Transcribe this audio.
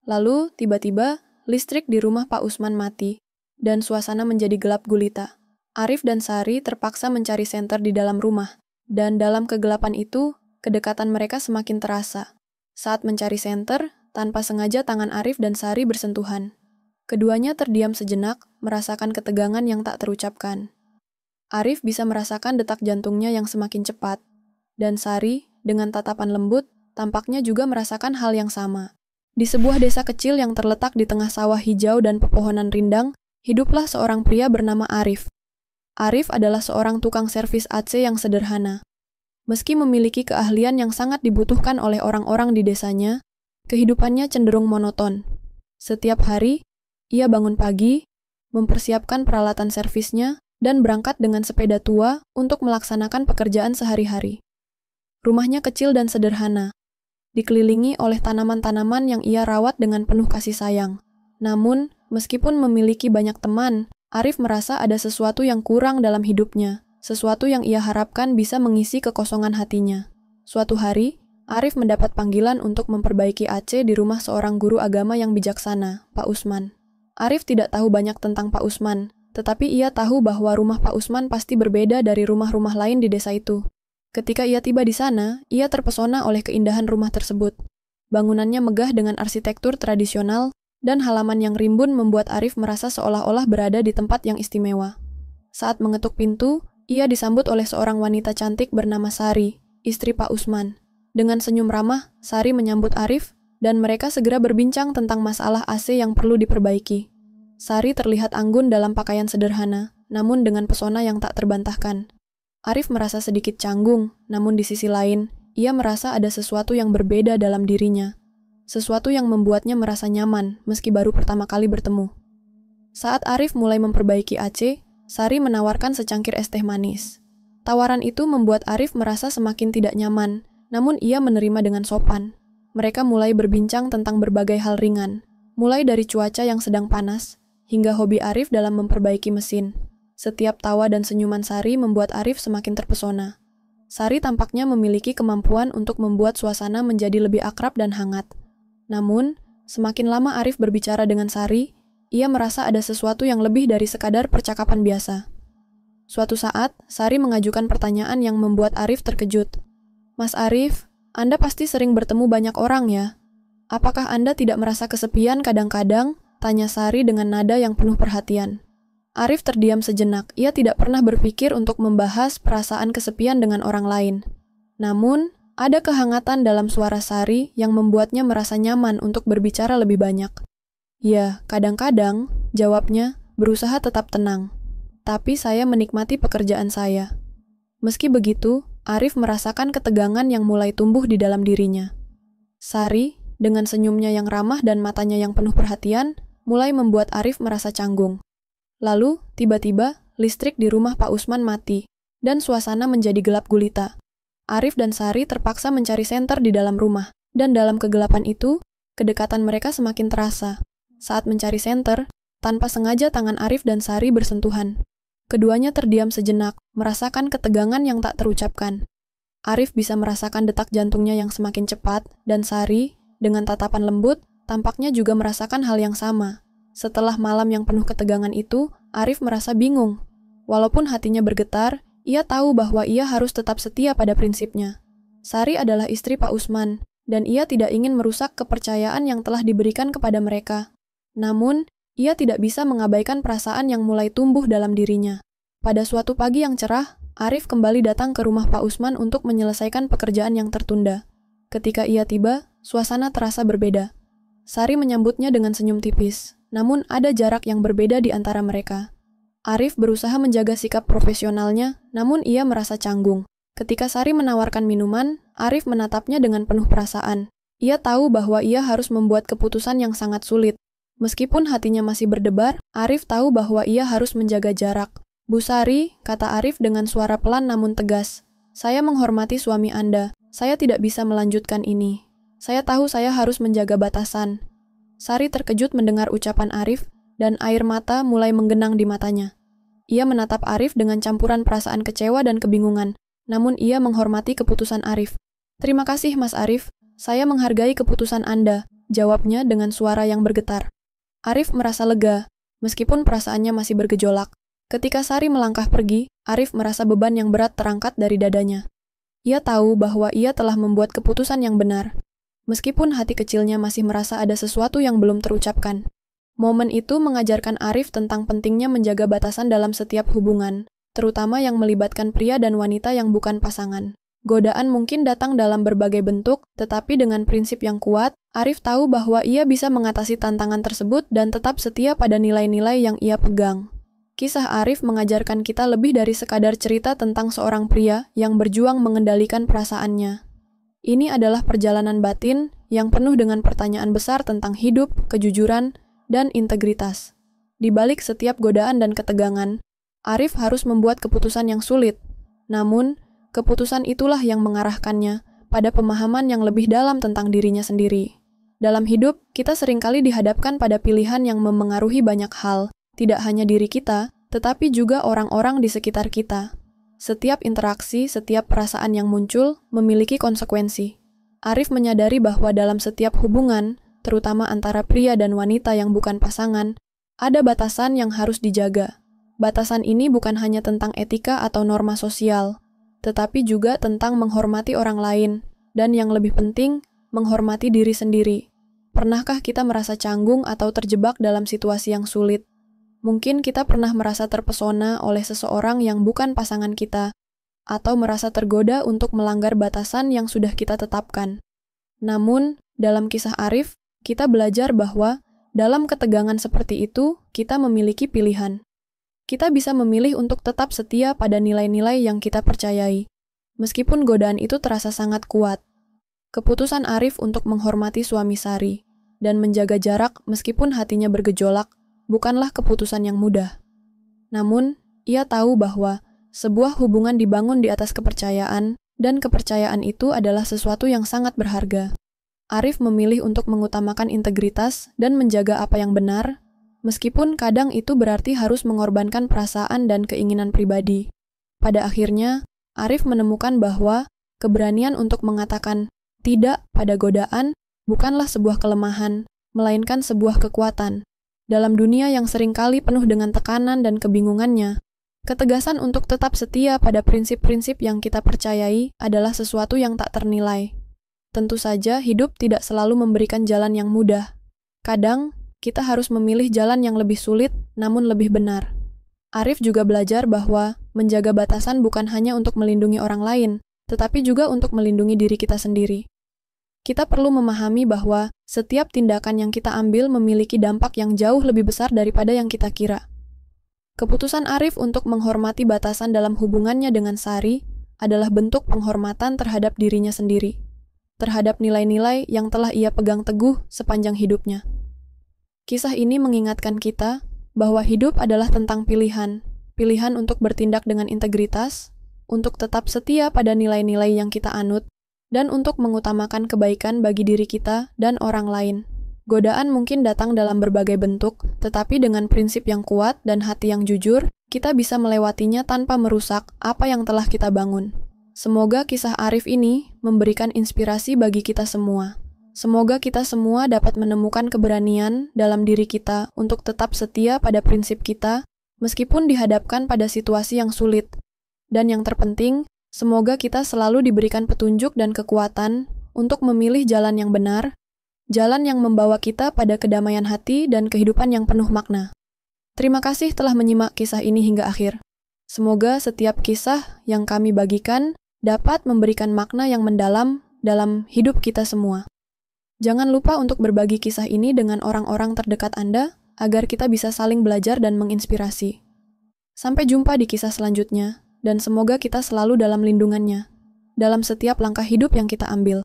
Lalu, tiba-tiba, listrik di rumah Pak Usman mati, dan suasana menjadi gelap gulita. Arif dan Sari terpaksa mencari senter di dalam rumah, dan dalam kegelapan itu, kedekatan mereka semakin terasa. Saat mencari senter, tanpa sengaja tangan Arif dan Sari bersentuhan. Keduanya terdiam sejenak, merasakan ketegangan yang tak terucapkan. Arif bisa merasakan detak jantungnya yang semakin cepat, dan Sari, dengan tatapan lembut, tampaknya juga merasakan hal yang sama. Di sebuah desa kecil yang terletak di tengah sawah hijau dan pepohonan rindang, hiduplah seorang pria bernama Arif. Arif adalah seorang tukang servis AC yang sederhana. Meski memiliki keahlian yang sangat dibutuhkan oleh orang-orang di desanya, kehidupannya cenderung monoton. Setiap hari, ia bangun pagi, mempersiapkan peralatan servisnya, dan berangkat dengan sepeda tua untuk melaksanakan pekerjaan sehari-hari. Rumahnya kecil dan sederhana, dikelilingi oleh tanaman-tanaman yang ia rawat dengan penuh kasih sayang. Namun, meskipun memiliki banyak teman, Arif merasa ada sesuatu yang kurang dalam hidupnya, sesuatu yang ia harapkan bisa mengisi kekosongan hatinya. Suatu hari, Arif mendapat panggilan untuk memperbaiki AC di rumah seorang guru agama yang bijaksana, Pak Usman. Arif tidak tahu banyak tentang Pak Usman, tetapi ia tahu bahwa rumah Pak Usman pasti berbeda dari rumah-rumah lain di desa itu. Ketika ia tiba di sana, ia terpesona oleh keindahan rumah tersebut. Bangunannya megah dengan arsitektur tradisional, dan halaman yang rimbun membuat Arif merasa seolah-olah berada di tempat yang istimewa. Saat mengetuk pintu, ia disambut oleh seorang wanita cantik bernama Sari, istri Pak Usman. Dengan senyum ramah, Sari menyambut Arif, dan mereka segera berbincang tentang masalah AC yang perlu diperbaiki. Sari terlihat anggun dalam pakaian sederhana, namun dengan pesona yang tak terbantahkan. Arif merasa sedikit canggung, namun di sisi lain, ia merasa ada sesuatu yang berbeda dalam dirinya. Sesuatu yang membuatnya merasa nyaman, meski baru pertama kali bertemu. Saat Arif mulai memperbaiki AC, Sari menawarkan secangkir es teh manis. Tawaran itu membuat Arif merasa semakin tidak nyaman, namun ia menerima dengan sopan. Mereka mulai berbincang tentang berbagai hal ringan, mulai dari cuaca yang sedang panas, hingga hobi Arif dalam memperbaiki mesin. Setiap tawa dan senyuman Sari membuat Arif semakin terpesona. Sari tampaknya memiliki kemampuan untuk membuat suasana menjadi lebih akrab dan hangat. Namun, semakin lama Arif berbicara dengan Sari, ia merasa ada sesuatu yang lebih dari sekadar percakapan biasa. Suatu saat, Sari mengajukan pertanyaan yang membuat Arif terkejut. "Mas Arif, Anda pasti sering bertemu banyak orang ya? Apakah Anda tidak merasa kesepian kadang-kadang?" tanya Sari dengan nada yang penuh perhatian. Arif terdiam sejenak, ia tidak pernah berpikir untuk membahas perasaan kesepian dengan orang lain. Namun, ada kehangatan dalam suara Sari yang membuatnya merasa nyaman untuk berbicara lebih banyak. "Ya, kadang-kadang," jawabnya, berusaha tetap tenang. "Tapi saya menikmati pekerjaan saya." Meski begitu, Arif merasakan ketegangan yang mulai tumbuh di dalam dirinya. Sari, dengan senyumnya yang ramah dan matanya yang penuh perhatian, mulai membuat Arif merasa canggung. Lalu, tiba-tiba, listrik di rumah Pak Usman mati, dan suasana menjadi gelap gulita. Arif dan Sari terpaksa mencari senter di dalam rumah, dan dalam kegelapan itu, kedekatan mereka semakin terasa. Saat mencari senter, tanpa sengaja tangan Arif dan Sari bersentuhan. Keduanya terdiam sejenak, merasakan ketegangan yang tak terucapkan. Arif bisa merasakan detak jantungnya yang semakin cepat, dan Sari, dengan tatapan lembut, tampaknya juga merasakan hal yang sama. Setelah malam yang penuh ketegangan itu, Arif merasa bingung. Walaupun hatinya bergetar, ia tahu bahwa ia harus tetap setia pada prinsipnya. Sari adalah istri Pak Usman, dan ia tidak ingin merusak kepercayaan yang telah diberikan kepada mereka. Namun, ia tidak bisa mengabaikan perasaan yang mulai tumbuh dalam dirinya. Pada suatu pagi yang cerah, Arif kembali datang ke rumah Pak Usman untuk menyelesaikan pekerjaan yang tertunda. Ketika ia tiba, suasana terasa berbeda. Sari menyambutnya dengan senyum tipis, namun ada jarak yang berbeda di antara mereka. Arif berusaha menjaga sikap profesionalnya, namun ia merasa canggung. Ketika Sari menawarkan minuman, Arif menatapnya dengan penuh perasaan. Ia tahu bahwa ia harus membuat keputusan yang sangat sulit. Meskipun hatinya masih berdebar, Arif tahu bahwa ia harus menjaga jarak. "Bu Sari," kata Arif dengan suara pelan namun tegas, "saya menghormati suami Anda. Saya tidak bisa melanjutkan ini. Saya tahu saya harus menjaga batasan." Sari terkejut mendengar ucapan Arif, dan air mata mulai menggenang di matanya. Ia menatap Arif dengan campuran perasaan kecewa dan kebingungan, namun ia menghormati keputusan Arif. "Terima kasih, Mas Arif. Saya menghargai keputusan Anda. jawabnya dengan suara yang bergetar. Arif merasa lega, meskipun perasaannya masih bergejolak. Ketika Sari melangkah pergi, Arif merasa beban yang berat terangkat dari dadanya. Ia tahu bahwa ia telah membuat keputusan yang benar, meskipun hati kecilnya masih merasa ada sesuatu yang belum terucapkan. Momen itu mengajarkan Arif tentang pentingnya menjaga batasan dalam setiap hubungan, terutama yang melibatkan pria dan wanita yang bukan pasangan. Godaan mungkin datang dalam berbagai bentuk, tetapi dengan prinsip yang kuat, Arif tahu bahwa ia bisa mengatasi tantangan tersebut dan tetap setia pada nilai-nilai yang ia pegang. Kisah Arif mengajarkan kita lebih dari sekadar cerita tentang seorang pria yang berjuang mengendalikan perasaannya. Ini adalah perjalanan batin yang penuh dengan pertanyaan besar tentang hidup, kejujuran, dan integritas. Di balik setiap godaan dan ketegangan, Arif harus membuat keputusan yang sulit. Namun, keputusan itulah yang mengarahkannya pada pemahaman yang lebih dalam tentang dirinya sendiri. Dalam hidup, kita seringkali dihadapkan pada pilihan yang memengaruhi banyak hal, tidak hanya diri kita, tetapi juga orang-orang di sekitar kita. Setiap interaksi, setiap perasaan yang muncul memiliki konsekuensi. Arif menyadari bahwa dalam setiap hubungan, terutama antara pria dan wanita yang bukan pasangan, ada batasan yang harus dijaga. Batasan ini bukan hanya tentang etika atau norma sosial, tetapi juga tentang menghormati orang lain, dan yang lebih penting, menghormati diri sendiri. Pernahkah kita merasa canggung atau terjebak dalam situasi yang sulit? Mungkin kita pernah merasa terpesona oleh seseorang yang bukan pasangan kita, atau merasa tergoda untuk melanggar batasan yang sudah kita tetapkan. Namun, dalam kisah Arif, kita belajar bahwa dalam ketegangan seperti itu, kita memiliki pilihan. Kita bisa memilih untuk tetap setia pada nilai-nilai yang kita percayai, meskipun godaan itu terasa sangat kuat. Keputusan Arif untuk menghormati suami Sari dan menjaga jarak meskipun hatinya bergejolak bukanlah keputusan yang mudah. Namun, ia tahu bahwa sebuah hubungan dibangun di atas kepercayaan, dan kepercayaan itu adalah sesuatu yang sangat berharga. Arif memilih untuk mengutamakan integritas dan menjaga apa yang benar, meskipun kadang itu berarti harus mengorbankan perasaan dan keinginan pribadi. Pada akhirnya, Arif menemukan bahwa keberanian untuk mengatakan tidak pada godaan bukanlah sebuah kelemahan, melainkan sebuah kekuatan. Dalam dunia yang seringkali penuh dengan tekanan dan kebingungannya, ketegasan untuk tetap setia pada prinsip-prinsip yang kita percayai adalah sesuatu yang tak ternilai. Tentu saja hidup tidak selalu memberikan jalan yang mudah. Kadang, kita harus memilih jalan yang lebih sulit, namun lebih benar. Arif juga belajar bahwa menjaga batasan bukan hanya untuk melindungi orang lain, tetapi juga untuk melindungi diri kita sendiri. Kita perlu memahami bahwa setiap tindakan yang kita ambil memiliki dampak yang jauh lebih besar daripada yang kita kira. Keputusan Arif untuk menghormati batasan dalam hubungannya dengan Sari adalah bentuk penghormatan terhadap dirinya sendiri, terhadap nilai-nilai yang telah ia pegang teguh sepanjang hidupnya. Kisah ini mengingatkan kita bahwa hidup adalah tentang pilihan, pilihan untuk bertindak dengan integritas, untuk tetap setia pada nilai-nilai yang kita anut, dan untuk mengutamakan kebaikan bagi diri kita dan orang lain. Godaan mungkin datang dalam berbagai bentuk, tetapi dengan prinsip yang kuat dan hati yang jujur, kita bisa melewatinya tanpa merusak apa yang telah kita bangun. Semoga kisah Arif ini memberikan inspirasi bagi kita semua. Semoga kita semua dapat menemukan keberanian dalam diri kita untuk tetap setia pada prinsip kita, meskipun dihadapkan pada situasi yang sulit. Dan yang terpenting, semoga kita selalu diberikan petunjuk dan kekuatan untuk memilih jalan yang benar, jalan yang membawa kita pada kedamaian hati dan kehidupan yang penuh makna. Terima kasih telah menyimak kisah ini hingga akhir. Semoga setiap kisah yang kami bagikan dapat memberikan makna yang mendalam dalam hidup kita semua. Jangan lupa untuk berbagi kisah ini dengan orang-orang terdekat Anda agar kita bisa saling belajar dan menginspirasi. Sampai jumpa di kisah selanjutnya, dan semoga kita selalu dalam lindungannya, dalam setiap langkah hidup yang kita ambil.